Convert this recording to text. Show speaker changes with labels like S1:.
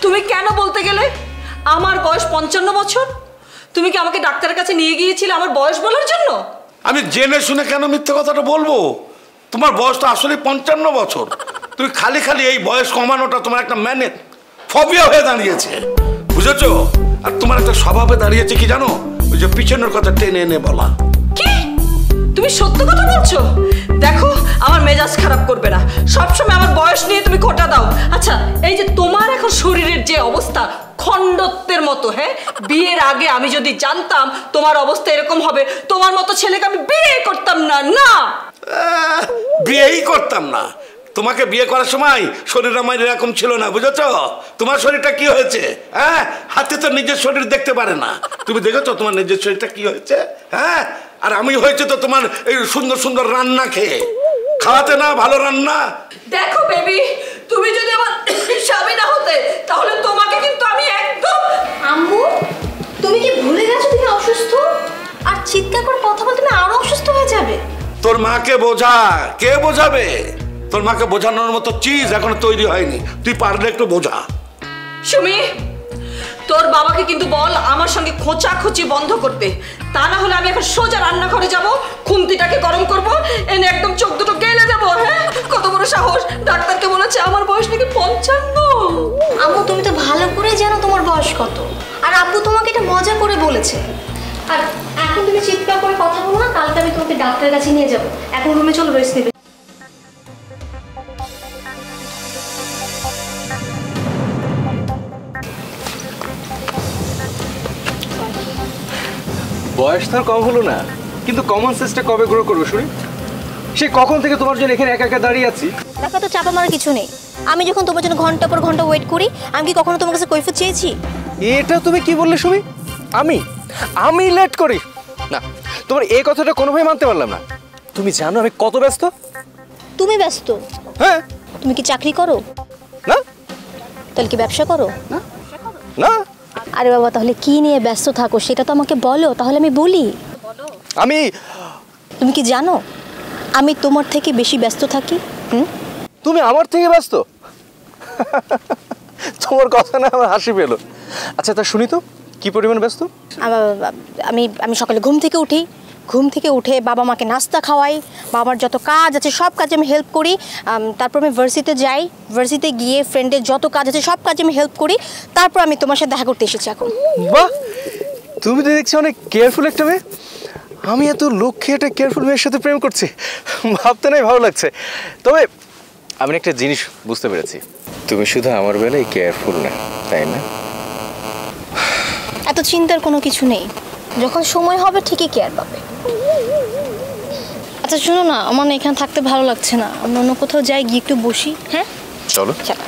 S1: তুমি কেন বলতে গেলে আমার বয়স 55 বছর? তুমি কি আমাকে ডাক্তারের কাছে নিয়ে গিয়েছিলে আমার বয়স বলার জন্য?
S2: আমি জেনে শুনে কেন মিথ্যে কথাটা বলবো? তোমার বয়সটা আসলে 55 বছর। তুমি খালি খালি এই বয়স কমানোটা তোমার একটা ফোবিয়া হয়ে দাঁড়িয়েছে, বুঝেছো? আর তোমার একটা স্বভাবে দাঁড়িয়েছে কি জানো? ওই যে পিছনের কথা টেনে এনে বলা।
S1: কি তুমি সত্য কথা বলছো? দেখো আমার মেজাজ খারাপ করবে না, সবসময় আমার বয়স নিয়ে তুমি খোঁটা দাও। আচ্ছা এই যে তোমার এখন শরীরের যে অবস্থা খণ্ডত্বের মতো, হ্যাঁ, বিয়ের আগে আমি যদি জানতাম তোমার অবস্থা এরকম হবে, তোমার মতো ছেলেকে আমি বিয়ে করতাম না। না,
S2: বিয়েই করতাম না। তোমাকে বিয়ে করার সময় শরীর আমার এরকম ছিল না, বুঝেছ? তোমার শরীরটা কি হয়েছে? হ্যাঁ, হাতে তো নিজের শরীর দেখতে পারে না। তুমি দেখেছো তোমার নিজের শরীরটা কি হয়েছে? হ্যাঁ, আর আমি হয়েছে তো তোমার এই সুন্দর সুন্দর রান্না খেয়ে। খাওয়াতে না ভালো রান্না।
S1: দেখো বেবি, তুমি যদি আমার স্বামী না হতে তাহলে তোমাকে কিন্তু আমি একদম।
S3: আম্মু, তুমি কি ভুলে গেছো তুমি অসুস্থ? আর চিৎকার করে কথা বলতে তুমি আরো অসুস্থ হয়ে যাবে।
S2: তোর মাকে বোঝা। কে বোঝাবে? তোর মাকে বোঝানোর মতো চিজ এখনো তৈরি হয়নি। তুই পারলে একটু বোঝা।
S1: সুমি, তোর বাবাকে কিন্তু বল আমার সঙ্গে খোঁচাখুচি বন্ধ করতে, তা না হলে আমি এখন সোজা রান্নাঘরে যাব, খুন্তিটাকে গরম করব, এনে একদম চোখ দুটো গেলে দেবো। হ্যাঁ, কত বড় সাহস! ডাক্তারকে বলেছে আমার বয়স নাকি 55।
S3: আম্মু, তুমি তো ভালো করে জানো তোমার বয়স কত, আর আব্বু তোমাকে এটা মজা করে বলেছে। আর এখন তুমি চিৎকার করে কথা বলো না, কালকে আমি তোমাকে ডাক্তারের কাছে নিয়ে যাব। এখন রুমে চলো, রেস্ট নেবে।
S4: বয়স তো কম হলো না, কিন্তু কমন সেন্সটা কবে গ্রো করবো শুনি? সে কখন থেকে তোমার জন্য এখানে একা একা দাঁড়িয়ে আছি।
S3: ব্যাপার তো চাপা মারার কিছু নেই। আমি যখন তোমার জন্য ঘন্টা পর ঘন্টা ওয়েট করি, আমি কি কখনো তোমার কাছে কৈফিয়ত চেয়েছি?
S4: এটা তুমি কি বললে সুমি? আমি লেট করি না? তোমার এই কথাটা কোনোভাবে মানতে পারলাম না। তুমি জানো আমি কত ব্যস্ত?
S3: তুমি ব্যস্ত?
S4: হ্যাঁ।
S3: তুমি কি চাকরি করো?
S4: না।
S3: তাহলে কি ব্যবসা করো?
S4: না। না।
S3: আরে বাবা, তাহলে কি নিয়ে ব্যস্ত থাকো সেটা তো আমাকে বলো, তাহলে আমি বলি। তুমি কি জানো আমি তোমার থেকে বেশি ব্যস্ত থাকি?
S4: তুমি আমার থেকে ব্যস্ত? তোমার কথা না আমার হাসি পেল। আচ্ছা তা শুনি তো, কি পরিমাণ ব্যস্ত?
S3: আমি সকালে ঘুম থেকে উঠে বাবা মাকে নাস্তা খাওয়াই, বাবার যত কাজ আছে সব কাজে আমি হেল্প করি। তারপর আমি ভার্সিটিতে যাই, ভার্সিটিতে গিয়ে ফ্রেন্ডের যত কাজ আছে সব কাজে আমি হেল্প করি। তারপর আমি তোমার সাথে দেখা করতে এসেছি এখন।
S4: বাহ, তুমি তো দেখছি অনেক কেয়ারফুল একটা মেয়ে। আমি এত লক্ষ্যে একটা কেয়ারফুল মেয়ের সাথে প্রেম করছি, ভাবতে নাই ভালো লাগছে। তবে আমি একটা জিনিস বুঝতে পেরেছি, তুমি শুধু আমার বেলায় কেয়ারফুল না, তাই না?
S3: এত চিন্তার কোনো কিছু নেই, যখন সময় হবে ঠিকই কেয়ার পাবে। আচ্ছা শোনো না, আমার এখানে থাকতে ভালো লাগছে না, আমরা অন্য কোথাও যাই, গিয়ে একটু বসি। হ্যাঁ
S4: চলো।
S3: চলো।